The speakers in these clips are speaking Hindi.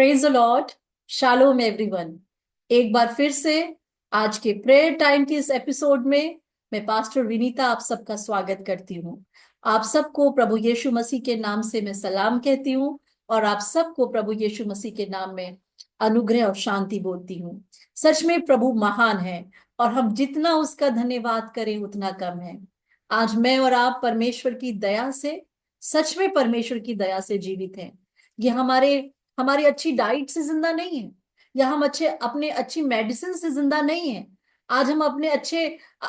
Praise the Lord. Shalom everyone. एक बार फिर से आज के प्रेयर टाइम की इस एपिसोड में मैं पास्टर विनीता आप सबका स्वागत करती हूँ। आप सबको प्रभु यीशु मसीह के नाम से मैं सलाम कहती हूँ और आप सबको प्रभु यीशु मसीह के नाम में अनुग्रह और शांति बोलती हूँ। सच में प्रभु महान है और हम जितना उसका धन्यवाद करें उतना कम है। आज मैं और आप परमेश्वर की दया से, सच में परमेश्वर की दया से जीवित हैं। ये हमारे हमारी अच्छी डाइट से जिंदा नहीं है, या हम अपने अच्छी मेडिसिन से जिंदा नहीं है। आज हम अपने अच्छे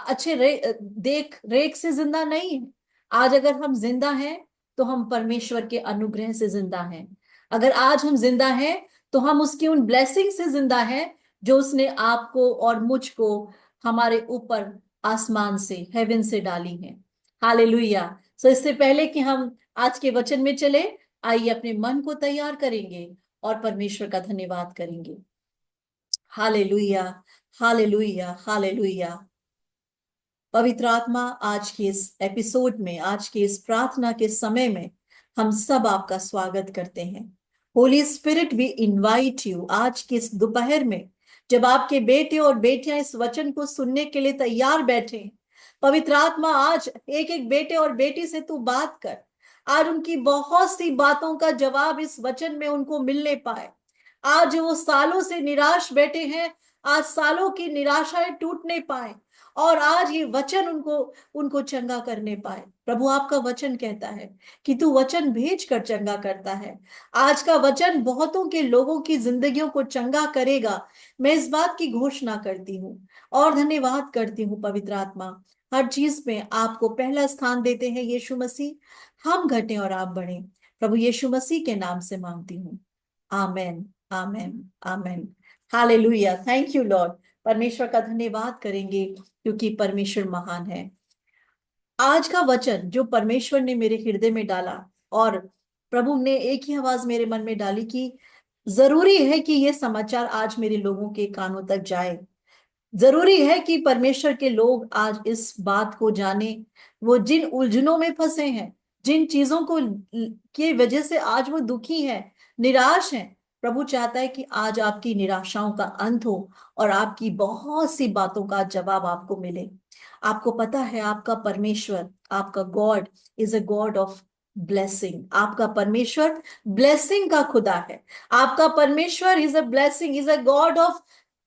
अच्छे देख रेख से जिंदा नहीं है। आज अगर हम जिंदा हैं तो हम परमेश्वर के अनुग्रह से जिंदा हैं। अगर आज हम जिंदा हैं तो हम उसकी उन ब्लेसिंग से जिंदा हैं जो उसने आपको और मुझको हमारे ऊपर आसमान से, हेवन से डाली है। हालेलुया। सो इससे पहले कि हम आज के वचन में चले, आइए अपने मन को तैयार करेंगे और परमेश्वर का धन्यवाद करेंगे। Hallelujah, hallelujah, hallelujah. पवित्र आत्मा, आज के इस एपिसोड में, आज के इस प्रार्थना के समय में हम सब आपका स्वागत करते हैं। Holy Spirit, we invite you. आज के इस दोपहर में जब आपके बेटे और बेटियां इस वचन को सुनने के लिए तैयार बैठे हैं, पवित्र आत्मा आज एक एक बेटे और बेटी से तू बात कर। आज उनकी बहुत सी बातों का जवाब इस वचन में उनको मिलने पाए। आज वो सालों से निराश बैठे हैं, आज सालों की निराशाएं टूटने पाए और आज ये वचन उनको उनको चंगा करने पाए। प्रभु, आपका वचन कहता है कि तू वचन भेज कर चंगा करता है। आज का वचन बहुतों के लोगों की जिंदगियों को चंगा करेगा। मैं इस बात की घोषणा करती हूँ और धन्यवाद करती हूँ। पवित्र आत्मा, हर चीज में आपको पहला स्थान देते हैं यीशु मसीह। हम घटें और आप बढ़ें। प्रभु यीशु मसीह के नाम से मांगती हूँ। Amen, amen, amen. Hallelujah. Thank you Lord. परमेश्वर का धन्यवाद करेंगे क्योंकि परमेश्वर महान है। आज का वचन जो परमेश्वर ने मेरे हृदय में डाला और प्रभु ने एक ही आवाज मेरे मन में डाली कि जरूरी है कि ये समाचार आज मेरे लोगों के कानों तक जाए। जरूरी है कि परमेश्वर के लोग आज इस बात को जाने। वो जिन उलझनों में फंसे हैं, जिन चीजों को की वजह से आज वो दुखी हैं, निराश हैं, प्रभु चाहता है कि आज आपकी निराशाओं का अंत हो और आपकी बहुत सी बातों का जवाब आपको मिले। आपको पता है, आपका परमेश्वर, आपका God is a God of blessing. आपका परमेश्वर ब्लेसिंग का खुदा है। आपका परमेश्वर is a blessing, is a God of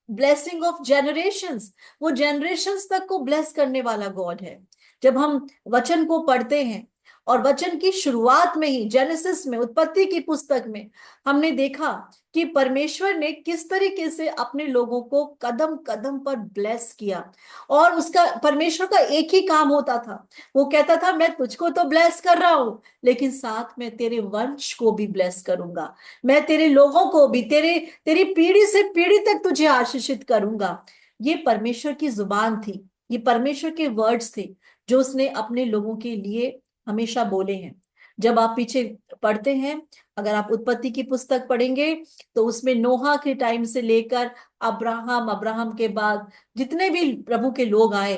blessing of generations. वो जनरेशंस तक को ब्लेस करने वाला गॉड है। जब हम वचन को पढ़ते हैं और वचन की शुरुआत में ही, जेनेसिस में, उत्पत्ति की पुस्तक में हमने देखा कि परमेश्वर ने किस तरीके से अपने लोगों को कदम कदम पर ब्लेस किया। और उसका, परमेश्वर का एक ही काम होता था। वो कहता था मैं तुझको तो ब्लेस कर रहा हूं, लेकिन साथ में तेरे वंश को भी ब्लेस करूंगा। मैं तेरे लोगों को भी, तेरी पीढ़ी से पीढ़ी तक तुझे आशीषित करूंगा। ये परमेश्वर की जुबान थी, ये परमेश्वर के वर्ड्स थे जो उसने अपने लोगों के लिए हमेशा बोले हैं। जब आप पीछे पढ़ते हैं, अगर आप उत्पत्ति की पुस्तक पढ़ेंगे तो उसमें नोहा के टाइम से लेकर अब्राहम, अब्राहम के बाद जितने भी प्रभु के लोग आए,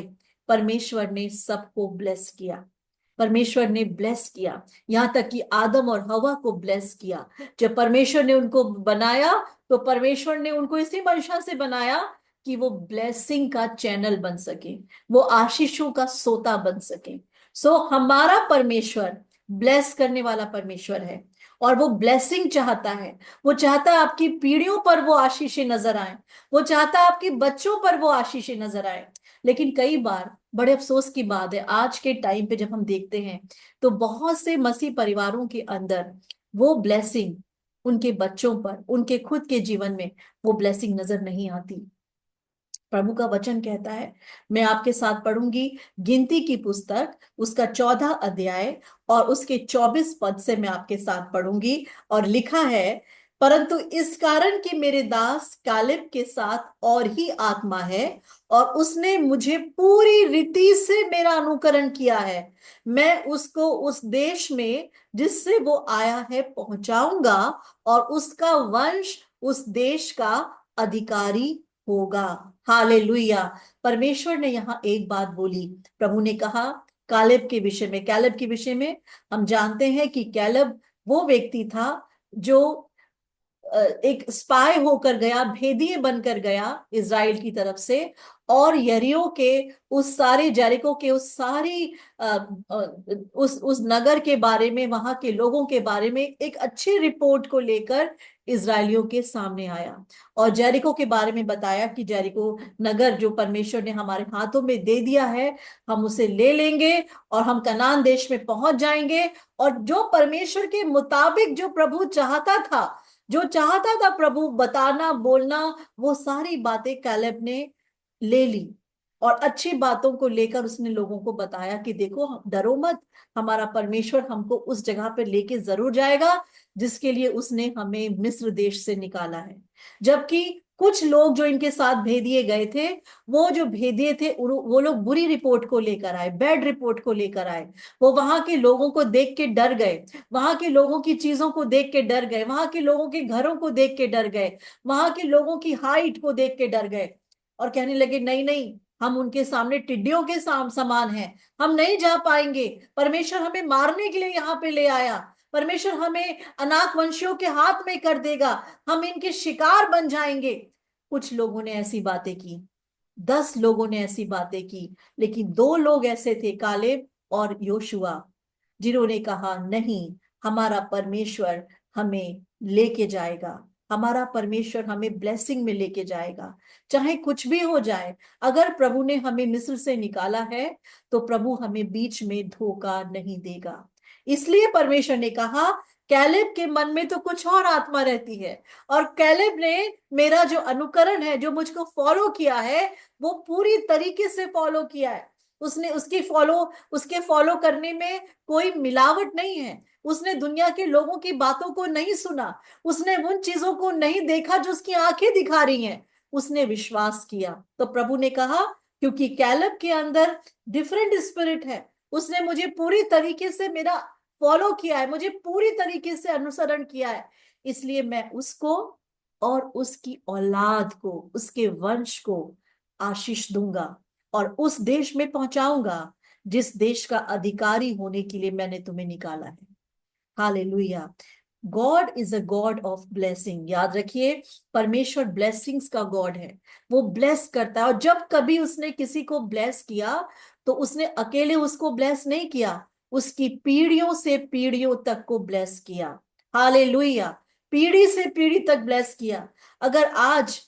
परमेश्वर ने सबको ब्लेस किया। परमेश्वर ने ब्लेस किया, यहां तक कि आदम और हवा को ब्लेस किया। जब परमेश्वर ने उनको बनाया तो परमेश्वर ने उनको इसी मंशा से बनाया कि वो ब्लेसिंग का चैनल बन सके, वो आशीषों का सोता बन सके। हमारा परमेश्वर ब्लेस करने वाला परमेश्वर है और वो ब्लेसिंग चाहता है। वो चाहता है आपकी पीढ़ियों पर वो आशीषें नजर आए। वो चाहता है आपके बच्चों पर वो आशीषें नजर आए। लेकिन कई बार बड़े अफसोस की बात है, आज के टाइम पे जब हम देखते हैं तो बहुत से मसीह परिवारों के अंदर वो ब्लेसिंग उनके बच्चों पर, उनके खुद के जीवन में वो ब्लेसिंग नजर नहीं आती। प्रभु का वचन कहता है, मैं आपके साथ पढ़ूंगी गिनती की पुस्तक, उसका 14 अध्याय और उसके 24 पद से मैं आपके साथ पढ़ूंगी। और लिखा है, परंतु इस कारण कि मेरे दास कालेब के साथ और ही आत्मा है और उसने मुझे पूरी रीति से मेरा अनुकरण किया है, मैं उसको उस देश में जिससे वो आया है पहुंचाऊंगा और उसका वंश उस देश का अधिकारी होगा। हालेलुया। परमेश्वर ने यहाँ एक बात बोली। प्रभु ने कहा कालेब के विषय में, कैलेब के विषय में हम जानते हैं कि कैलेब वो व्यक्ति था जो एक स्पाई होकर गया, भेदिए बनकर गया इज़राइल की तरफ से, और यरीहो के उस सारे जेरिको के उस सारी अ, अ, उस नगर के बारे में, वहां के लोगों के बारे में एक अच्छी रिपोर्ट को लेकर इजरायलियों के सामने आया और जेरिको के बारे में बताया कि जेरिको नगर जो परमेश्वर ने हमारे हाथों में दे दिया है, हम उसे ले लेंगे और हम कनान देश में पहुंच जाएंगे। और जो परमेश्वर के मुताबिक जो प्रभु चाहता था, जो चाहता था प्रभु बताना बोलना, वो सारी बातें कैलेब ने ले ली। और अच्छी बातों को लेकर उसने लोगों को बताया कि देखो, डरो मत, हमारा परमेश्वर हमको उस जगह पर लेके जरूर जाएगा जिसके लिए उसने हमें मिस्र देश से निकाला है। जबकि कुछ लोग जो इनके साथ भेदिए गए थे, वो जो भेदिए थे वो लोग बुरी रिपोर्ट को लेकर आए, बैड रिपोर्ट को लेकर आए। वो वहां के लोगों को देख के डर गए, वहां के लोगों की चीजों को देख के डर गए, वहां के लोगों के घरों को देख के डर गए, वहां के लोगों की हाइट को देख के डर गए और कहने लगे नहीं नहीं, हम उनके सामने टिड्डियों के समान हैं, हम नहीं जा पाएंगे। परमेश्वर हमें मारने के लिए यहाँ पे ले आया, परमेश्वर हमें अनाक वंशियों के हाथ में कर देगा, हम इनके शिकार बन जाएंगे। कुछ लोगों ने ऐसी बातें की, 10 लोगों ने ऐसी बातें की, लेकिन 2 लोग ऐसे थे, कालेब और योशुआ, जिन्होंने कहा नहीं, हमारा परमेश्वर हमें लेके जाएगा, हमारा परमेश्वर हमें ब्लेसिंग में लेके जाएगा, चाहे कुछ भी हो जाए। अगर प्रभु ने हमें मिस्र से निकाला है तो प्रभु हमें बीच में धोखा नहीं देगा। इसलिए परमेश्वर ने कहा, कैलेब के मन में तो कुछ और आत्मा रहती है, और कैलेब ने मेरा जो अनुकरण है, जो मुझको फॉलो किया है, वो पूरी तरीके से फॉलो किया है। उसने उसके फॉलो करने में कोई मिलावट नहीं है। उसने दुनिया के लोगों की बातों को नहीं सुना, उसने उन चीजों को नहीं देखा जो उसकी आंखें दिखा रही हैं, उसने विश्वास किया। तो प्रभु ने कहा, क्योंकि कैलेब के अंदर डिफरेंट स्पिरिट है, उसने मुझे पूरी तरीके से मेरा फॉलो किया है, मुझे पूरी तरीके से अनुसरण किया है, इसलिए मैं उसको और उसकी औलाद को, उसके वंश को आशीष दूंगा और उस देश में पहुंचाऊंगा जिस देश का अधिकारी होने के लिए मैंने तुम्हें निकाला है। Hallelujah. God is a God of blessing. याद रखिए, परमेश्वर ब्लेसिंग्स का गॉड है, वो ब्लेस करता है। और जब कभी उसने किसी को ब्लेस किया तो उसने अकेले उसको ब्लेस नहीं किया, उसकी पीढ़ियों से पीढ़ियों तक को ब्लेस किया। हालेलुया। पीढ़ी से पीढ़ी तक ब्लेस किया। अगर आज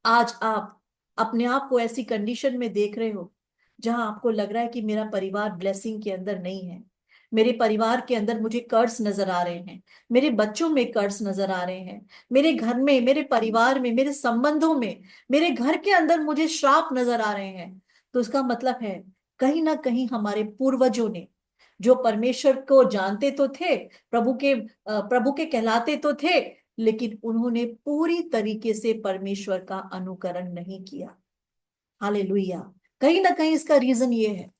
आज आप अपने आप को ऐसी कंडीशन में देख रहे हो जहां आपको लग रहा है कि मेरा परिवार ब्लेसिंग के अंदर नहीं है, मेरे परिवार के अंदर मुझे कर्ज नजर आ रहे हैं, मेरे बच्चों में कर्ज नजर आ रहे हैं, मेरे घर में, मेरे परिवार में, मेरे संबंधों में, मेरे घर के अंदर मुझे श्राप नजर आ रहे हैं, तो इसका मतलब है कहीं ना कहीं हमारे पूर्वजों ने, जो परमेश्वर को जानते तो थे, प्रभु के कहलाते तो थे, लेकिन उन्होंने पूरी तरीके से परमेश्वर का अनुकरण नहीं किया। हालेलुया। कहीं ना कहीं इसका रीजन ये है,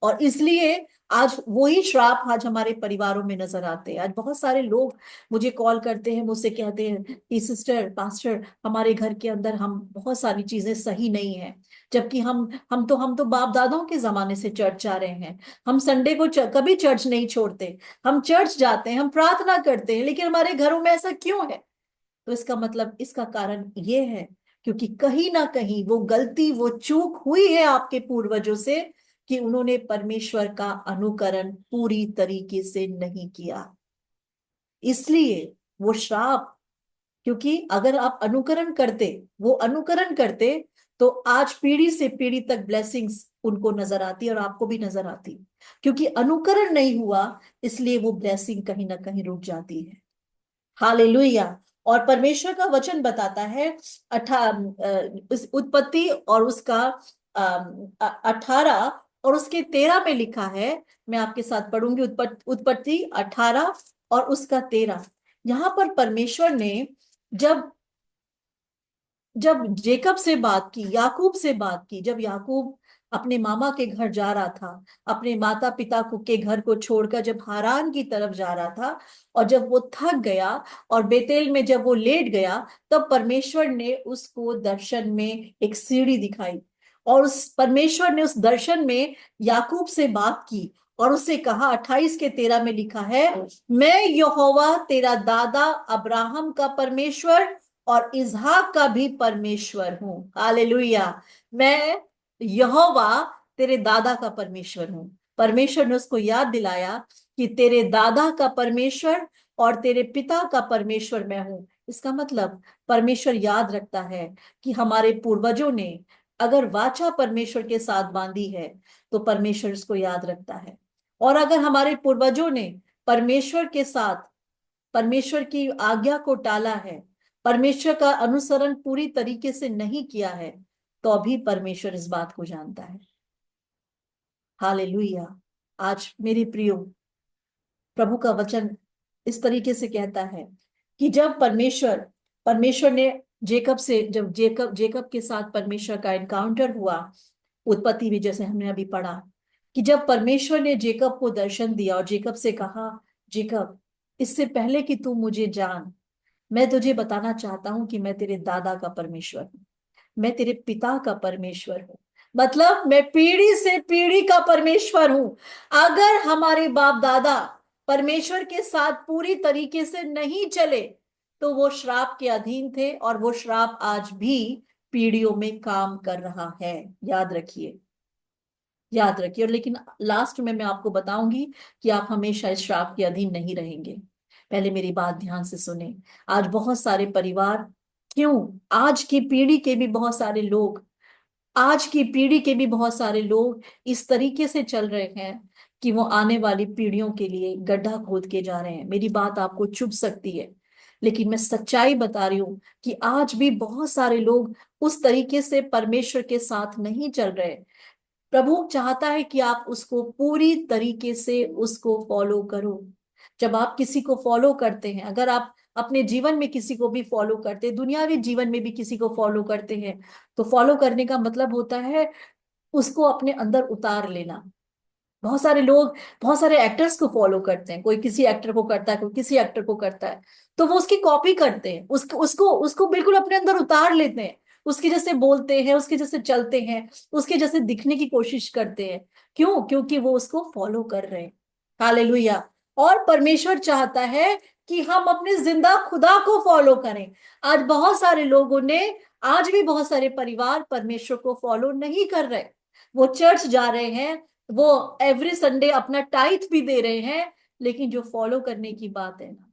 और इसलिए आज वही श्राप आज हमारे परिवारों में नजर आते हैं। आज बहुत सारे लोग मुझे कॉल करते हैं, मुझसे कहते हैं कि सिस्टर, पास्टर, हमारे घर के अंदर हम बहुत सारी चीजें सही नहीं है, जबकि हम तो बाप दादाओं के जमाने से चर्च जा रहे हैं, हम संडे को कभी चर्च नहीं छोड़ते, हम चर्च जाते हैं, हम प्रार्थना करते हैं, लेकिन हमारे घरों में ऐसा क्यों है? तो इसका मतलब, इसका कारण ये है क्योंकि कहीं ना कहीं वो गलती, वो चूक हुई है आपके पूर्वजों से कि उन्होंने परमेश्वर का अनुकरण पूरी तरीके से नहीं किया, इसलिए वो श्राप। क्योंकि अगर आप अनुकरण करते, वो अनुकरण करते, तो आज पीढ़ी से पीढ़ी तक ब्लेसिंग्स उनको नजर आती और आपको भी नजर आती। क्योंकि अनुकरण नहीं हुआ, इसलिए वो ब्लेसिंग कहीं ना कहीं रुक जाती है। हालेलुया। और परमेश्वर का वचन बताता है, इस उत्पत्ति और उसका 18 और उसके 13 में लिखा है। मैं आपके साथ पढ़ूंगी, उत्पत्ति 18 और उसका 13। यहां पर परमेश्वर ने जब जब जेकब से बात की, याकूब से बात की, जब याकूब अपने मामा के घर जा रहा था, अपने माता पिता को के घर को छोड़कर जब हारान की तरफ जा रहा था, और जब वो थक गया और बेतेल में जब वो लेट गया, तब परमेश्वर ने उसको दर्शन में एक सीढ़ी दिखाई, और उस परमेश्वर ने उस दर्शन में याकूब से बात की और उससे कहा, 28 के 13 में लिखा है, मैं यहोवा तेरा दादा अब्राहम का परमेश्वर और इसहाक का भी परमेश्वर हूं। हालेलुया। मैं यहोवा तेरे दादा का परमेश्वर हूं। परमेश्वर ने उसको याद दिलाया कि तेरे दादा का परमेश्वर और तेरे पिता का परमेश्वर मैं हूं। इसका मतलब परमेश्वर याद रखता है कि हमारे पूर्वजों ने अगर वाचा परमेश्वर के साथ बांधी है तो परमेश्वर इसको याद रखता है। और अगर हमारे पूर्वजों ने परमेश्वर के साथ परमेश्वर की आज्ञा को टाला है, परमेश्वर का अनुसरण पूरी तरीके से नहीं किया है, तो भी परमेश्वर इस बात को जानता है। हालेलुया। आज मेरे प्रियो, प्रभु का वचन इस तरीके से कहता है कि जब परमेश्वर परमेश्वर ने जेकब से, जब जेकब जेकब के साथ परमेश्वर का एनकाउंटर हुआ, उत्पत्ति में जैसे हमने अभी पढ़ा, कि जब परमेश्वर ने जेकब को दर्शन दिया और जेकब से कहा, जेकब, इससे पहले कि तू मुझे जान, मैं तुझे बताना चाहता हूं कि मैं तेरे दादा का परमेश्वर हूं, मैं तेरे पिता का परमेश्वर हूं। मतलब मैं पीढ़ी से पीढ़ी का परमेश्वर हूं। अगर हमारे बाप दादा परमेश्वर के साथ पूरी तरीके से नहीं चले तो वो श्राप के अधीन थे, और वो श्राप आज भी पीढ़ियों में काम कर रहा है। याद रखिए, याद रखिए। और लेकिन लास्ट में मैं आपको बताऊंगी कि आप हमेशा इस श्राप के अधीन नहीं रहेंगे। पहले मेरी बात ध्यान से सुने। आज बहुत सारे परिवार, क्यों, आज की पीढ़ी के भी बहुत सारे लोग, आज की पीढ़ी के भी बहुत सारे लोग इस तरीके से चल रहे हैं कि वो आने वाली पीढ़ियों के लिए गड्ढा खोद के जा रहे हैं। मेरी बात आपको चुभ सकती है, लेकिन मैं सच्चाई बता रही हूं कि आज भी बहुत सारे लोग उस तरीके से परमेश्वर के साथ नहीं चल रहे। प्रभु चाहता है कि आप उसको पूरी तरीके से उसको फॉलो करो। जब आप किसी को फॉलो करते हैं, अगर आप अपने जीवन में किसी को भी फॉलो करते हैं, दुनियावी जीवन में भी किसी को फॉलो करते हैं, तो फॉलो करने का मतलब होता है उसको अपने अंदर उतार लेना। बहुत सारे लोग बहुत सारे एक्टर्स को फॉलो करते हैं, कोई किसी एक्टर को करता है, कोई किसी एक्टर को करता है, तो वो उसकी कॉपी करते हैं, उसको उसको उसको बिल्कुल अपने अंदर उतार लेते हैं, उसके जैसे बोलते हैं, उसके जैसे चलते हैं, उसके जैसे दिखने की कोशिश करते हैं। क्यों? क्योंकि वो उसको फॉलो कर रहे हैं। हालेलुया। और परमेश्वर चाहता है कि हम अपने जिंदा खुदा को फॉलो करें। आज बहुत सारे लोगों ने, आज भी बहुत सारे परिवार परमेश्वर को फॉलो नहीं कर रहे। वो चर्च जा रहे हैं, वो एवरी संडे अपना टाइथ भी दे रहे हैं, लेकिन जो फॉलो करने की बात है ना,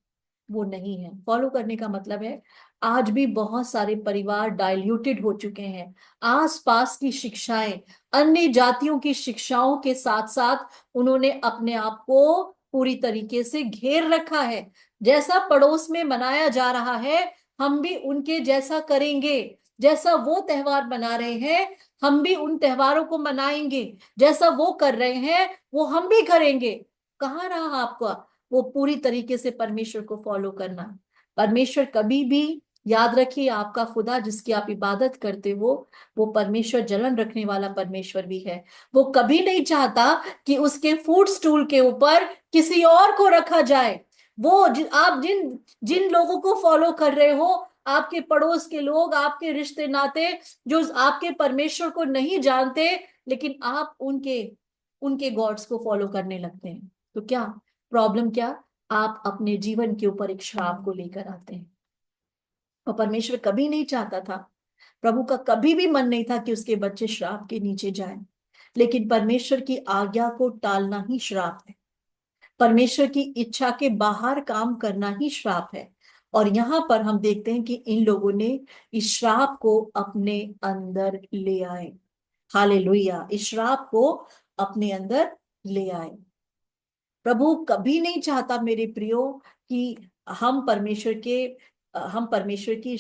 वो नहीं है। फॉलो करने का मतलब है, आज भी बहुत सारे परिवार डाइल्यूटेड हो चुके हैं। आसपास की शिक्षाएं, अन्य जातियों की शिक्षाओं के साथ साथ उन्होंने अपने आप को पूरी तरीके से घेर रखा है। जैसा पड़ोस में मनाया जा रहा है, हम भी उनके जैसा करेंगे। जैसा वो त्योहार मना रहे हैं, हम भी उन त्योहारों को मनाएंगे। जैसा वो कर रहे हैं, वो हम भी करेंगे। कहाँ रहा आपका वो पूरी तरीके से परमेश्वर को फॉलो करना? परमेश्वर कभी भी, याद रखिए, आपका खुदा जिसकी आप इबादत करते हो, वो परमेश्वर जलन रखने वाला परमेश्वर भी है। वो कभी नहीं चाहता कि उसके फूड स्टूल के ऊपर किसी और को रखा जाए। वो आप जिन जिन लोगों को फॉलो कर रहे हो, आपके पड़ोस के लोग, आपके रिश्ते नाते, जो आपके परमेश्वर को नहीं जानते, लेकिन आप उनके उनके गॉड्स को फॉलो करने लगते हैं, तो क्या प्रॉब्लम? क्या आप अपने जीवन के ऊपर एक श्राप को लेकर आते हैं? और परमेश्वर कभी नहीं चाहता था, प्रभु का कभी भी मन नहीं था कि उसके बच्चे श्राप के नीचे जाएं। लेकिन परमेश्वर की आज्ञा को टालना ही श्राप है। परमेश्वर की इच्छा के बाहर काम करना ही श्राप है। और यहां पर हम देखते हैं कि इन लोगों ने इस श्राप को अपने अंदर ले आए। हालेलुया। इस श्राप को अपने अंदर ले आए। प्रभु कभी नहीं चाहता मेरे प्रियो कि हम परमेश्वर के हम परमेश्वर की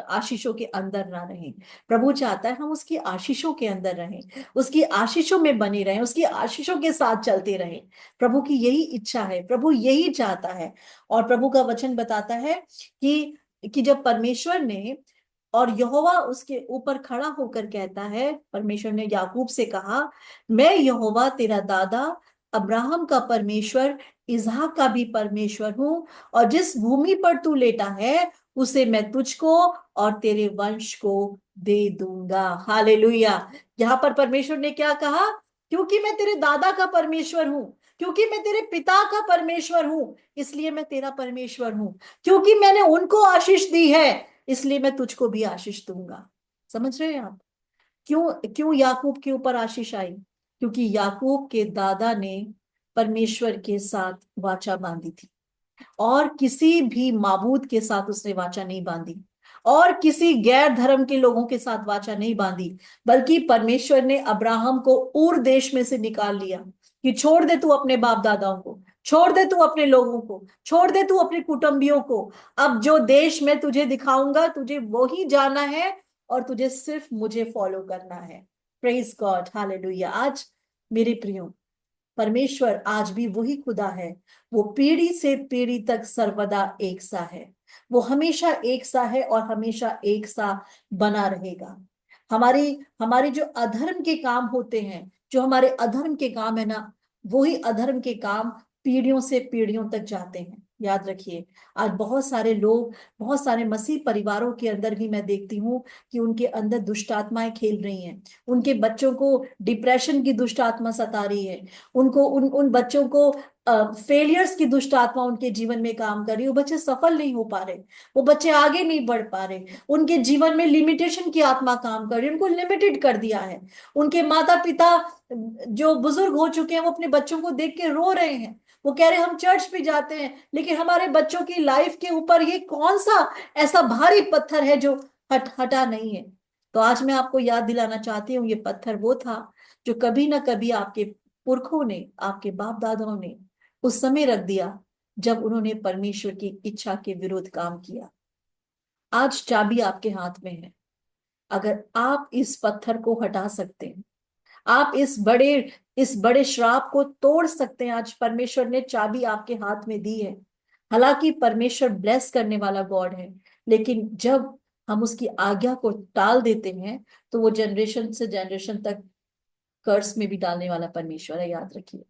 आशीषों के अंदर ना रहें। प्रभु चाहता है हम उसकी आशीषों के अंदर रहें, उसकी आशीषों में बने रहें, उसकी आशीषों के साथ चलते रहें। प्रभु की यही इच्छा है, प्रभु यही चाहता है। और प्रभु का वचन बताता है कि जब परमेश्वर ने, और यहोवा उसके ऊपर खड़ा होकर कहता है, परमेश्वर ने याकूब से कहा, मैं यहोवा तेरा दादा अब्राहम का परमेश्वर, इसहाक का भी परमेश्वर हूं, और जिस भूमि पर तू लेटा है उसे मैं तुझको और तेरे वंश को दे दूंगा। हालेलुया। यहाँ पर परमेश्वर ने क्या कहा? क्योंकि मैं तेरे दादा का परमेश्वर हूं, क्योंकि मैं तेरे पिता का परमेश्वर हूं, इसलिए मैं तेरा परमेश्वर हूं। क्योंकि मैंने उनको आशीष दी है, इसलिए मैं तुझको भी आशीष दूंगा। समझ रहे हैं आप? क्यों क्यों याकूब के ऊपर आशीष आई? क्योंकि याकूब के दादा ने परमेश्वर के साथ वाचा बांधी थी, और किसी भी माबूद के साथ उसने वाचा नहीं बांधी, और किसी गैर धर्म के लोगों के साथ वाचा नहीं बांधी, बल्कि परमेश्वर ने अब्राहम को ऊर देश में से निकाल लिया कि छोड़ दे तू अपने बाप दादाओं को, छोड़ दे तू अपने लोगों को, छोड़ दे तू अपने कुटुंबियों को। अब जो देश मैं तुझे दिखाऊंगा तुझे वो ही जाना है, और तुझे सिर्फ मुझे फॉलो करना है। Praise God, hallelujah. आज मेरे प्रियो, परमेश्वर आज भी वही खुदा है। वो पीढ़ी से पीढ़ी तक सर्वदा एक सा है। वो हमेशा एक सा है और हमेशा एक सा बना रहेगा। हमारी हमारी जो अधर्म के काम होते हैं, जो हमारे अधर्म के काम है ना, वही अधर्म के काम पीढ़ियों से पीढ़ियों तक जाते हैं। याद रखिए, आज बहुत सारे लोग, बहुत सारे मसीह परिवारों के अंदर भी मैं देखती हूँ कि उनके अंदर दुष्ट आत्माएं खेल रही हैं। उनके बच्चों को डिप्रेशन की दुष्ट आत्मा सता रही है। उनको उन उन बच्चों को फेलियर्स की दुष्ट आत्मा उनके जीवन में काम कर रही है। वो बच्चे सफल नहीं हो पा रहे, वो बच्चे आगे नहीं बढ़ पा रहे। उनके जीवन में लिमिटेशन की आत्मा काम कर रही है, उनको लिमिटेड कर दिया है। उनके माता पिता जो बुजुर्ग हो चुके हैं, वो अपने बच्चों को देख के रो रहे हैं। वो कह रहे हैं हम चर्च भी जाते हैं, लेकिन हमारे बच्चों की लाइफ के ऊपर ये कौन सा ऐसा भारी पत्थर है जो हटा नहीं है। तो आज मैं आपको याद दिलाना चाहती हूँ, ये पत्थर वो था जो कभी ना कभी आपके पुरखों ने, आपके बाप दादाओं ने उस समय रख दिया जब उन्होंने परमेश्वर की इच्छा के विरुद्ध काम किया। आज चाबी आपके हाथ में है। अगर आप इस पत्थर को हटा सकते हैं, आप इस बड़े श्राप को तोड़ सकते हैं। आज परमेश्वर ने चाबी आपके हाथ में दी है। हालांकि परमेश्वर ब्लेस करने वाला गॉड है, लेकिन जब हम उसकी आज्ञा को टाल देते हैं तो वो जनरेशन से जनरेशन तक कर्स में भी डालने वाला परमेश्वर है। याद रखिए,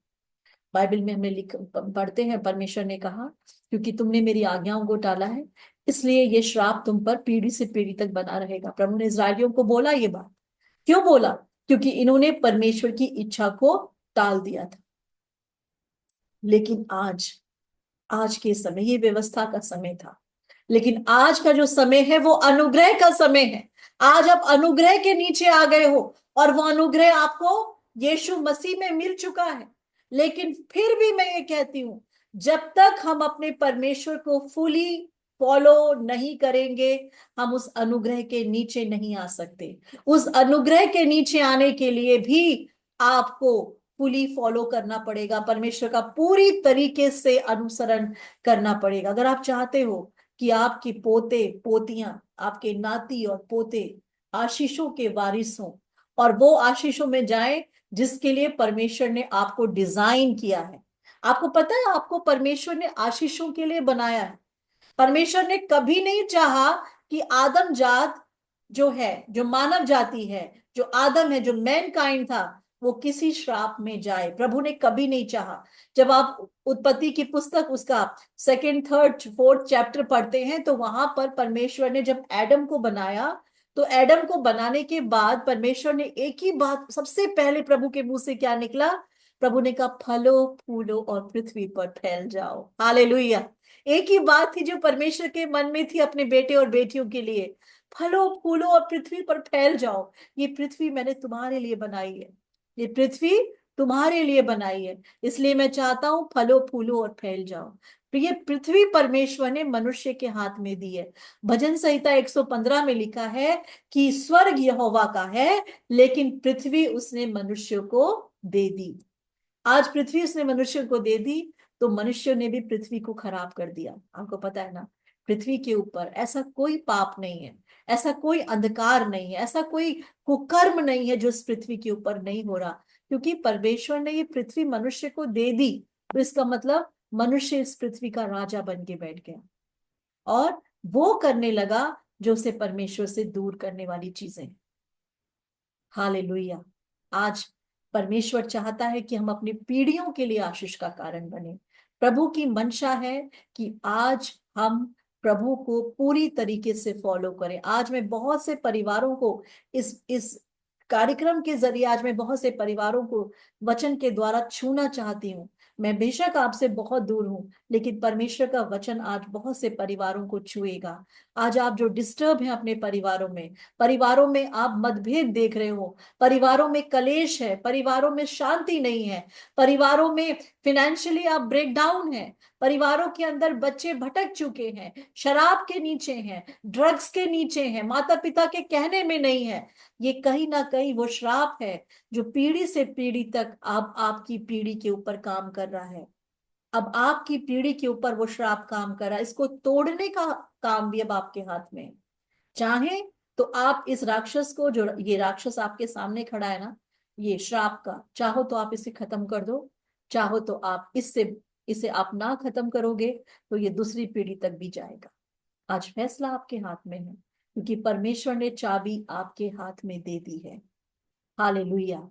बाइबल में हमें लिख पढ़ते हैं, परमेश्वर ने कहा क्योंकि तुमने मेरी आज्ञाओं को टाला है, इसलिए ये श्राप तुम पर पीढ़ी से पीढ़ी तक बना रहेगा। प्रभु ने इस्राएलियों को बोला ये बात। क्यों बोला? क्योंकि इन्होंने परमेश्वर की इच्छा को टाल दिया था। लेकिन आज, आज के समय ये व्यवस्था का समय था, लेकिन आज का जो समय है वो अनुग्रह का समय है। आज आप अनुग्रह के नीचे आ गए हो, और वो अनुग्रह आपको यीशु मसीह में मिल चुका है। लेकिन फिर भी मैं ये कहती हूं, जब तक हम अपने परमेश्वर को फुली फॉलो नहीं करेंगे, हम उस अनुग्रह के नीचे नहीं आ सकते। उस अनुग्रह के नीचे आने के लिए भी आपको फुली फॉलो करना पड़ेगा, परमेश्वर का पूरी तरीके से अनुसरण करना पड़ेगा। अगर आप चाहते हो कि आपकी पोते पोतियां, आपके नाती और पोते आशीषों के वारिस हों, और वो आशीषों में जाएं जिसके लिए परमेश्वर ने आपको डिजाइन किया है। आपको पता है, आपको परमेश्वर ने आशीषों के लिए बनाया है। परमेश्वर ने कभी नहीं चाहा कि आदम जात जो है, जो मानव जाति है, जो आदम है, जो मैनकाइंड था, वो किसी श्राप में जाए। प्रभु ने कभी नहीं चाहा। जब आप उत्पत्ति की पुस्तक उसका सेकंड थर्ड फोर्थ चैप्टर पढ़ते हैं, तो वहां पर परमेश्वर ने जब एडम को बनाया, तो एडम को बनाने के बाद परमेश्वर ने एक ही बात सबसे पहले प्रभु के मुंह से क्या निकला? प्रभु ने कहा फलो फूलो और पृथ्वी पर फैल जाओ। हालेलुया। एक ही बात थी जो परमेश्वर के मन में थी अपने बेटे और बेटियों के लिए, फलो फूलो और पृथ्वी पर फैल जाओ। ये पृथ्वी मैंने तुम्हारे लिए बनाई है, ये पृथ्वी तुम्हारे लिए बनाई है, इसलिए मैं चाहता हूं फलो फूलो और फैल जाओ। तो ये पृथ्वी परमेश्वर ने मनुष्य के हाथ में दी है। भजन संहिता 115 में लिखा है कि स्वर्ग यहोवा का है, लेकिन पृथ्वी उसने मनुष्य को दे दी। आज पृथ्वी उसने मनुष्य को दे दी, तो मनुष्य ने भी पृथ्वी को खराब कर दिया। आपको पता है ना, पृथ्वी के ऊपर ऐसा कोई पाप नहीं है, ऐसा कोई अंधकार नहीं है, ऐसा कोई कुकर्म नहीं है जो इस पृथ्वी के ऊपर नहीं हो रहा। क्योंकि परमेश्वर ने ये पृथ्वी मनुष्य को दे दी, तो इसका मतलब मनुष्य इस पृथ्वी का राजा बन के बैठ गया, और वो करने लगा जो उसे परमेश्वर से दूर करने वाली चीजें। हालेलुया। आज परमेश्वर चाहता है कि हम अपनी पीढ़ियों के लिए आशीष का कारण बने। प्रभु की मंशा है कि आज हम प्रभु को पूरी तरीके से फॉलो करें। आज मैं बहुत से परिवारों को इस कार्यक्रम के जरिए आज मैं बहुत से परिवारों को वचन के द्वारा छूना चाहती हूँ। मैं बेशक आपसे बहुत दूर हूँ, लेकिन परमेश्वर का वचन आज बहुत से परिवारों को छुएगा। आज आप जो डिस्टर्ब हैं अपने परिवारों में आप मतभेद देख रहे हो, परिवारों में कलेश है, परिवारों में शांति नहीं है, परिवारों में फिनेंशियली आप ब्रेक डाउन है, परिवारों के अंदर बच्चे भटक चुके हैं, शराब के नीचे हैं, ड्रग्स के नीचे हैं, माता पिता के कहने में नहीं है। ये कहीं ना कहीं वो श्राप है जो पीढ़ी से पीढ़ी तक आपकी पीढ़ी के ऊपर काम कर रहा है। अब आपकी पीढ़ी के ऊपर वो श्राप काम कर रहा है, इसको तोड़ने का काम भी अब आपके हाथ में है। चाहे तो आप इस राक्षस को, जो ये राक्षस आपके सामने खड़ा है ना, ये श्राप का, चाहो तो आप इसे खत्म कर दो, चाहो तो आप इसे आप ना खत्म करोगे तो ये दूसरी पीढ़ी तक भी जाएगा। आज फैसला आपके हाथ में है, क्योंकि परमेश्वर ने चाबी आपके हाथ में दे दी है। हालेलुया।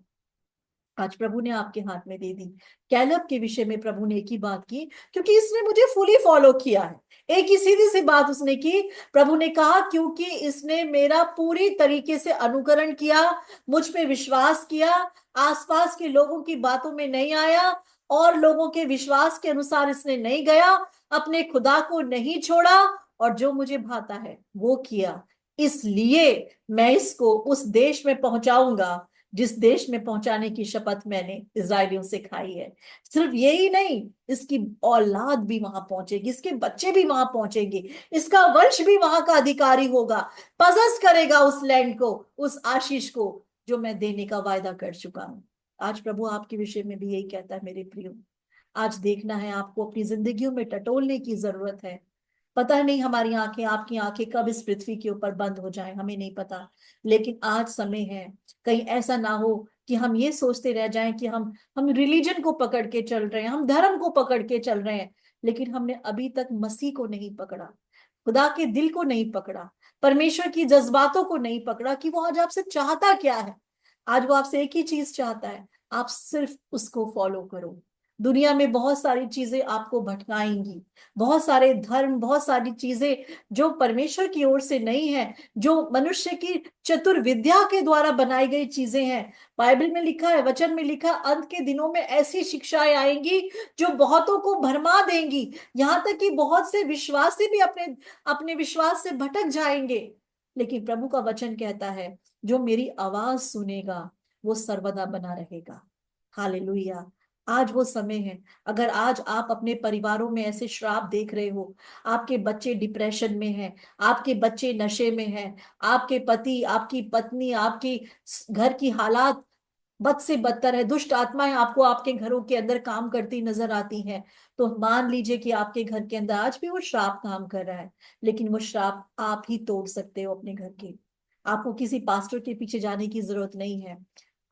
आज प्रभु ने आपके हाथ में दे दी। कैलब के विषय में प्रभु ने एक ही बात की, क्योंकि इसने मुझे फुली फॉलो किया है। एक ही सीधी सी बात उसने की। प्रभु ने कहा क्योंकि इसने मेरा पूरी तरीके से अनुकरण किया, मुझ पे विश्वास किया, आसपास के लोगों की बातों में नहीं आया और लोगों के विश्वास के अनुसार इसने नहीं गया, अपने खुदा को नहीं छोड़ा और जो मुझे भाता है वो किया, इसलिए मैं इसको उस देश में पहुंचाऊंगा जिस देश में पहुंचाने की शपथ मैंने इजरायलियों से खाई है। सिर्फ यही नहीं, इसकी औलाद भी वहां पहुंचेगी, इसके बच्चे भी वहां पहुंचेंगे, इसका वंश भी वहां का अधिकारी होगा, पजस करेगा उस लैंड को, उस आशीष को जो मैं देने का वायदा कर चुका हूं। आज प्रभु आपके विषय में भी यही कहता है मेरे प्रियो। आज देखना है आपको अपनी जिंदगियों में टटोलने की जरूरत है। पता नहीं हमारी आंखें, आपकी आंखें कब इस पृथ्वी के ऊपर बंद हो जाएं, हमें नहीं पता, लेकिन आज समय है। कहीं ऐसा ना हो कि हम ये सोचते रह जाएं कि हम रिलीजन को पकड़ के चल रहे हैं, हम धर्म को पकड़ के चल रहे हैं, लेकिन हमने अभी तक मसीह को नहीं पकड़ा, खुदा के दिल को नहीं पकड़ा, परमेश्वर की जज्बातों को नहीं पकड़ा कि वो आज आपसे चाहता क्या है। आज वो आपसे एक ही चीज चाहता है, आप सिर्फ उसको फॉलो करो। दुनिया में बहुत सारी चीजें आपको भटकाएंगी, बहुत सारे धर्म, बहुत सारी चीजें जो परमेश्वर की ओर से नहीं है, जो मनुष्य की चतुर्विद्या के द्वारा बनाई गई चीजें हैं। बाइबल में लिखा है, वचन में लिखा, अंत के दिनों में ऐसी शिक्षाएं आएंगी जो बहुतों को भरमा देंगी, यहां तक कि बहुत से विश्वासी भी अपने अपने विश्वास से भटक जाएंगे। लेकिन प्रभु का वचन कहता है जो मेरी आवाज सुनेगा वो सर्वदा बना रहेगा। हालेलुया। आज वो समय है। अगर आज आप अपने परिवारों में ऐसे श्राप देख रहे हो, आपके बच्चे डिप्रेशन में हैं, आपके बच्चे नशे में हैं, आपके पति, आपकी पत्नी, आपकी घर की हालात बद से बदतर है, दुष्ट आत्माएं आपको आपके घरों के अंदर काम करती नजर आती हैं, तो मान लीजिए कि आपके घर के अंदर आज भी वो श्राप काम कर रहा है। लेकिन वो श्राप आप ही तोड़ सकते हो अपने घर के। आपको किसी पास्टर के पीछे जाने की जरूरत नहीं है,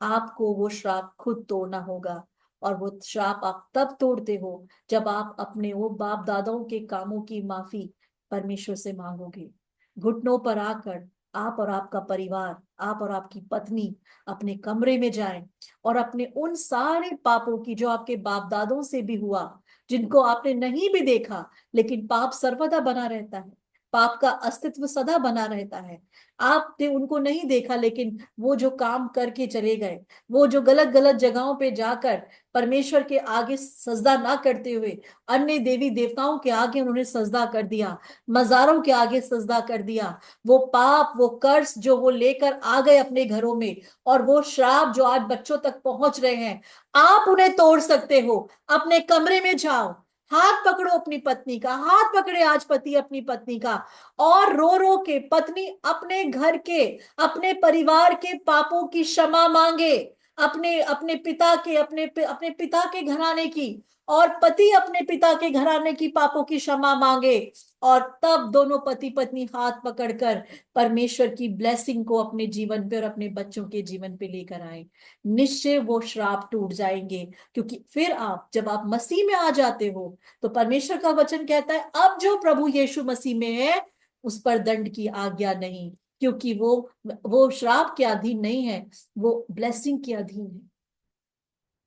आपको वो श्राप खुद तोड़ना होगा। और वो श्राप आप तब तोड़ते हो जब आप अपने वो बाप दादाओं के कामों की माफी परमेश्वर से मांगोगे। घुटनों पर आकर आप और आपका परिवार, आप और आपकी पत्नी अपने कमरे में जाएं और अपने उन सारे पापों की जो आपके बाप दादों से भी हुआ, जिनको आपने नहीं भी देखा, लेकिन पाप सर्वदा बना रहता है, पाप का अस्तित्व सदा बना रहता है। आपने उनको नहीं देखा, लेकिन वो जो काम करके चले गए, वो जो गलत गलत जगहों पे जाकर परमेश्वर के आगे सजदा ना करते हुए अन्य देवी देवताओं के आगे उन्होंने सजदा कर दिया, मजारों के आगे सजदा कर दिया, वो पाप, वो कर्ज जो वो लेकर आ गए अपने घरों में, और वो श्राप जो आज बच्चों तक पहुंच रहे हैं, आप उन्हें तोड़ सकते हो। अपने कमरे में जाओ, हाथ पकड़ो अपनी पत्नी का, हाथ पकड़े आज पति अपनी पत्नी का, और रो रो के पत्नी अपने घर के, अपने परिवार के पापों की क्षमा मांगे, अपने अपने पिता के, अपने पिता के घराने की, और पति अपने पिता के घराने की पापों की क्षमा मांगे, और तब दोनों पति पत्नी हाथ पकड़कर परमेश्वर की ब्लेसिंग को अपने जीवन पे और अपने बच्चों के जीवन पे लेकर आए। निश्चय वो श्राप टूट जाएंगे, क्योंकि फिर आप जब आप मसीह में आ जाते हो तो परमेश्वर का वचन कहता है अब जो प्रभु यीशु मसीह में है उस पर दंड की आज्ञा नहीं, क्योंकि वो श्राप के अधीन नहीं है, वो ब्लेसिंग के अधीन है।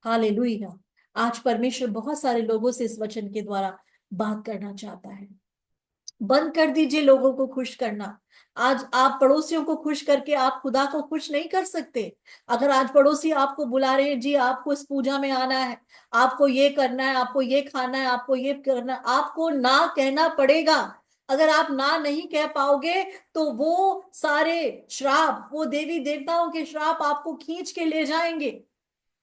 हालेलुया। आज परमेश्वर बहुत सारे लोगों से इस वचन के द्वारा बात करना चाहता है। बंद कर दीजिए लोगों को खुश करना। आज आप पड़ोसियों को खुश करके आप खुदा को खुश नहीं कर सकते। अगर आज पड़ोसी आपको बुला रहे हैं, जी आपको इस पूजा में आना है, आपको ये करना है, आपको ये खाना है, आपको ये करना है, आपको ना कहना पड़ेगा। अगर आप ना नहीं कह पाओगे तो वो सारे श्राप, वो देवी देवताओं के श्राप आपको खींच के ले जाएंगे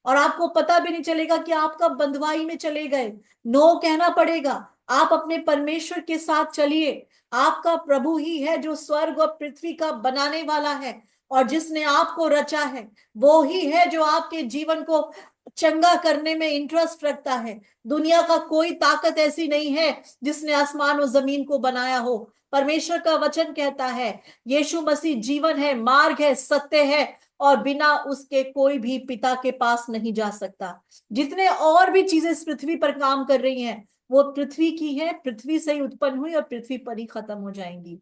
और आपको पता भी नहीं चलेगा कि आप कब बंधुआई में चले गए। नो कहना पड़ेगा। आप अपने परमेश्वर के साथ चलिए। आपका प्रभु ही है जो स्वर्ग और पृथ्वी का बनाने वाला है, और जिसने आपको रचा है वो ही है जो आपके जीवन को चंगा करने में इंटरेस्ट रखता है। दुनिया का कोई ताकत ऐसी नहीं है जिसने आसमान और जमीन को बनाया हो। परमेश्वर का वचन कहता है यीशु मसीह जीवन है, मार्ग है, सत्य है, और बिना उसके कोई भी पिता के पास नहीं जा सकता। जितने और भी चीजें इस पृथ्वी पर काम कर रही हैं वो पृथ्वी की है, पृथ्वी से ही उत्पन्न हुई और पृथ्वी पर ही खत्म हो जाएंगी।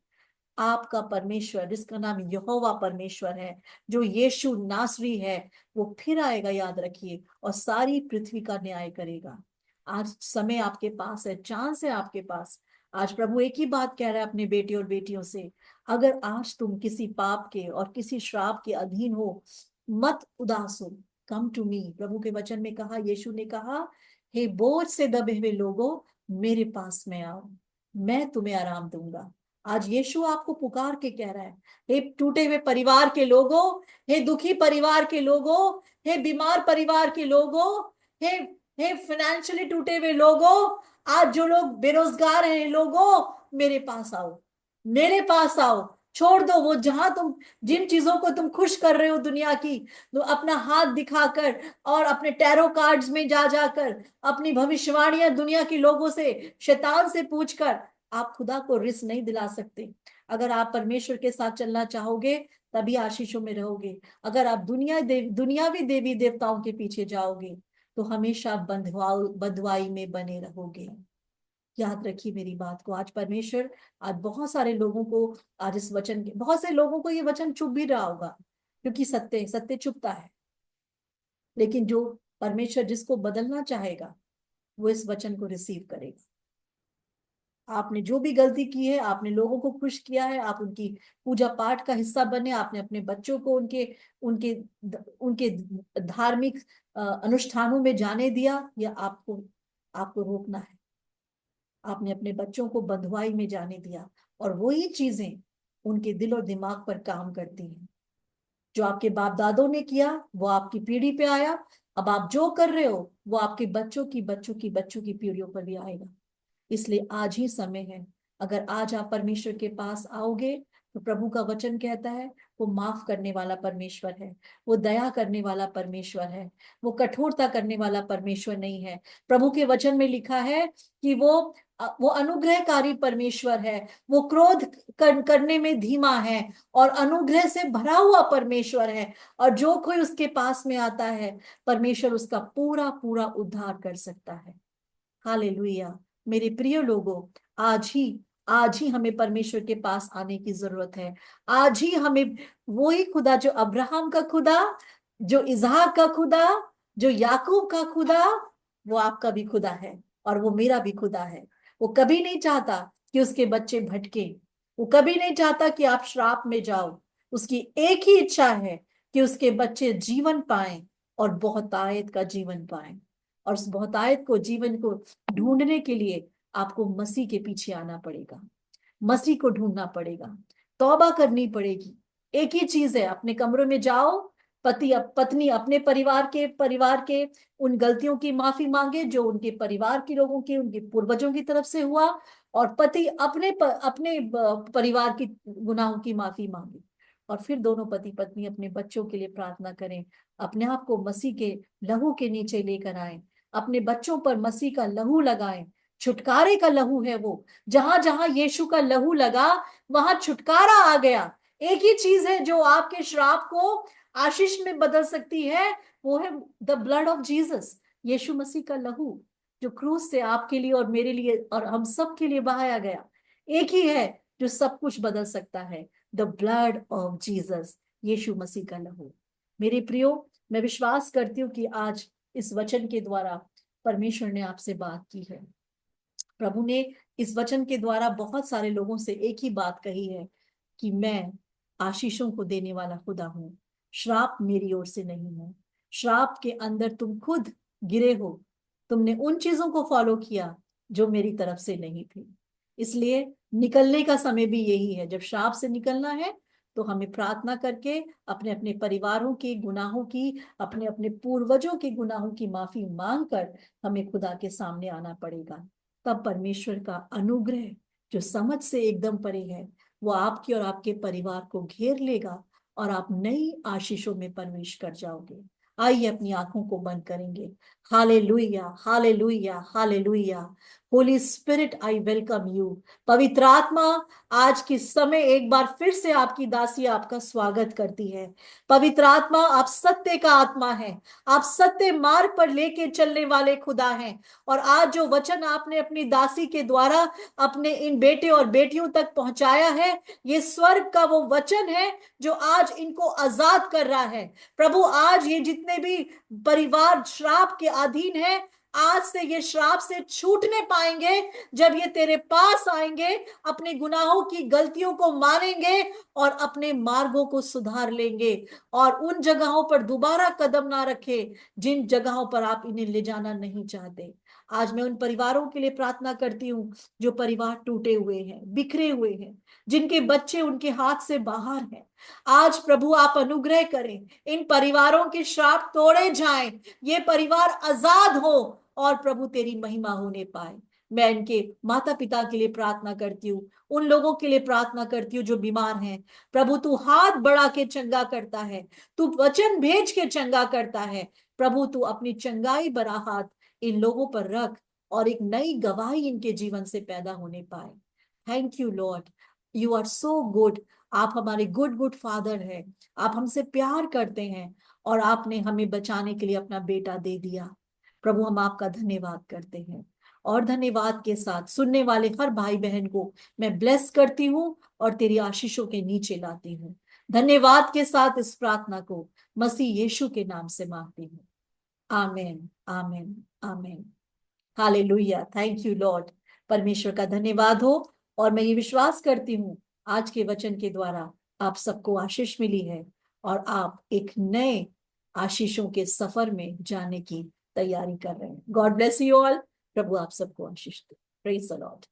आपका परमेश्वर जिसका नाम यहोवा परमेश्वर है, जो यीशु नासरी है, वो फिर आएगा, याद रखिए, और सारी पृथ्वी का न्याय करेगा। आज समय आपके पास है, चांस है आपके पास। आज प्रभु एक ही बात कह रहा है अपने बेटे और बेटियों से, अगर आज तुम किसी पाप के और किसी श्राप के अधीन हो, मत उदास हो, कम टू मी। प्रभु के वचन में कहा, यीशु ने कहा, हे बोझ से दबे हुए लोगों, मेरे पास में आओ, मैं तुम्हें आराम दूंगा। आज यीशु आपको पुकार के कह रहा है, हे टूटे हुए परिवार के लोगों, हे दुखी परिवार के लोगों, हे बीमार परिवार के लोगों, हे हे फाइनेंशियली टूटे हुए लोगों, आज जो लोग बेरोजगार हैं लोगों, मेरे पास आओ, मेरे पास आओ। छोड़ दो वो जहां तुम, जिन चीजों को तुम खुश कर रहे हो दुनिया की, तो अपना हाथ दिखाकर और अपने टैरो कार्ड्स में जा जाकर अपनी भविष्यवाणियां दुनिया के लोगों से, शैतान से पूछकर आप खुदा को रिस नहीं दिला सकते। अगर आप परमेश्वर के साथ चलना चाहोगे तभी आशीषों में रहोगे। अगर आप दुनियावी देवी देवताओं के पीछे जाओगे तो हमेशा बंधुआई में बने रहोगे। याद रखिए मेरी बात को। आज परमेश्वर, आज बहुत सारे लोगों को, आज इस वचन के, बहुत से लोगों को ये वचन चुभ भी रहा होगा, क्योंकि सत्य सत्य चुभता है। लेकिन जो परमेश्वर जिसको बदलना चाहेगा वो इस वचन को रिसीव करेगा। आपने जो भी गलती की है, आपने लोगों को खुश किया है, आप उनकी पूजा पाठ का हिस्सा बने, आपने अपने बच्चों को उनके उनके उनके धार्मिक अनुष्ठानों में जाने दिया, या आपको आपको रोकना है। आपने अपने बच्चों को बंधुआई में जाने दिया, और वही चीजें उनके दिल और दिमाग पर काम करती हैं। जो आपके बाप दादों ने किया वो आपकी पीढ़ी पे आया, अब आप जो कर रहे हो वो आपके बच्चों की बच्चों की बच्चों की पीढ़ियों पर भी आएगा। इसलिए आज ही समय है। अगर आज आप परमेश्वर के पास आओगे तो प्रभु का वचन कहता है वो माफ करने वाला परमेश्वर है, वो दया करने वाला परमेश्वर है, वो कठोरता करने वाला परमेश्वर नहीं है। प्रभु के वचन में लिखा है कि वो अनुग्रहकारी परमेश्वर है, वो क्रोध करने में धीमा है और अनुग्रह से भरा हुआ परमेश्वर है, और जो कोई उसके पास में आता है परमेश्वर उसका पूरा पूरा उद्धार कर सकता है। हालेलुया। मेरे प्रिय लोगों, आज ही हमें परमेश्वर के पास आने की जरूरत है। आज ही हमें वही खुदा, जो अब्राहम का खुदा, जो इसहाक का खुदा, जो याकूब का खुदा, वो आपका भी खुदा है और वो मेरा भी खुदा है। वो कभी नहीं चाहता कि उसके बच्चे भटके, वो कभी नहीं चाहता कि आप श्राप में जाओ। उसकी एक ही इच्छा है कि उसके बच्चे जीवन पाएं और बहुतायत का जीवन पाएं। और उस बहुतायत को, जीवन को ढूंढने के लिए आपको मसीह के पीछे आना पड़ेगा, मसीह को ढूंढना पड़ेगा, तौबा करनी पड़ेगी। एक ही चीज है, अपने कमरों में जाओ, पत्नी अपने परिवार के उन गलतियों की माफी मांगे जो उनके परिवार के लोगों के, उनके पूर्वजों की तरफ से हुआ, और पति अपने परिवार की गुनाहों की माफी मांगे। और फिर दोनों पति पत्नी अपने बच्चों के लिए प्रार्थना करें, अपने आप को मसीह के लहू के नीचे लेकर आए, अपने बच्चों पर मसीह का लहू लगाएं। छुटकारे का लहू है वो, जहां जहां यीशु का लहू लगा वहां छुटकारा आ गया। एक ही चीज है जो आपके श्राप को आशीष में बदल सकती है, वो है द ब्लड ऑफ जीसस, यीशु मसीह का लहू, जो क्रूस से आपके लिए और मेरे लिए और हम सब के लिए बहाया गया। एक ही है जो सब कुछ बदल सकता है, द ब्लड ऑफ जीसस, यीशु मसीह का लहू। मेरे प्रियो, मैं विश्वास करती हूँ कि आज इस वचन के द्वारा परमेश्वर ने आपसे बात की है। प्रभु ने इस वचन के द्वारा बहुत सारे लोगों से एक ही बात कही है कि मैं आशीषों को देने वाला खुदा हूं, श्राप मेरी ओर से नहीं है। श्राप के अंदर तुम खुद गिरे हो, तुमने उन चीजों को फॉलो किया जो मेरी तरफ से नहीं थी। इसलिए निकलने का समय भी यही है। जब श्राप से निकलना है तो हमें प्रार्थना करके अपने अपने परिवारों के गुनाहों की, अपने अपने पूर्वजों के गुनाहों की माफी मांग कर हमें खुदा के सामने आना पड़ेगा। तब परमेश्वर का अनुग्रह, जो समझ से एकदम परे है, वो आपकी और आपके परिवार को घेर लेगा और आप नई आशीषों में प्रवेश कर जाओगे। आइए अपनी आंखों को बंद करेंगे। Hallelujah, hallelujah, hallelujah. Holi spirit, I welcome you. पवित्र आत्मा, आज के समय एक बार फिर से आपकी दासी आपका स्वागत करती है। पवित्र आत्मा, आप सत्य का आत्मा है, आप सत्य मार्ग पर लेके चलने वाले खुदा हैं। और आज जो वचन आपने अपनी दासी के द्वारा अपने इन बेटे और बेटियों तक पहुंचाया है, ये स्वर्ग का वो वचन है जो आज इनको आजाद कर रहा है। प्रभु, आज ये जितने भी परिवार श्राप के अधीन है, आज से ये श्राप से छूटने पाएंगे जब ये तेरे पास आएंगे, अपने गुनाहों की गलतियों को मानेंगे और अपने मार्गों को सुधार लेंगे और उन जगहों पर दोबारा कदम ना रखे जिन जगहों पर आप इन्हें ले जाना नहीं चाहते। आज मैं उन परिवारों के लिए प्रार्थना करती हूँ जो परिवार टूटे हुए हैं, बिखरे हुए हैं, जिनके बच्चे उनके हाथ से बाहर हैं। आज प्रभु आप अनुग्रह करें, इन परिवारों के श्राप तोड़े जाएं, ये परिवार आजाद हो और प्रभु तेरी महिमा होने पाए। मैं इनके माता पिता के लिए प्रार्थना करती हूँ, उन लोगों के लिए प्रार्थना करती हूँ जो बीमार हैं। प्रभु तू हाथ बढ़ा के चंगा करता है, तू वचन भेज के चंगा करता है। प्रभु तू अपनी चंगाई भरा हाथ इन लोगों पर रख और एक नई गवाही इनके जीवन से पैदा होने पाए। Thank you Lord, you are so good. आप हमारे गुड गुड फादर हैं, आप हमसे प्यार करते हैं और आपने हमें बचाने के लिए अपना बेटा दे दिया। प्रभु हम आपका धन्यवाद करते हैं और धन्यवाद के साथ सुनने वाले हर भाई बहन को मैं ब्लेस करती हूँ और तेरी आशीषों के नीचे लाती हूँ। धन्यवाद के साथ इस प्रार्थना को मसीह यीशु के नाम से मांगती हूँ। Amen, amen, amen. Hallelujah, thank you Lord. परमेश्वर का धन्यवाद हो। और मैं ये विश्वास करती हूँ आज के वचन के द्वारा आप सबको आशीष मिली है और आप एक नए आशीषों के सफर में जाने की तैयारी कर रहे हैं। God bless you all. प्रभु आप सबको आशीष दे। Praise the Lord.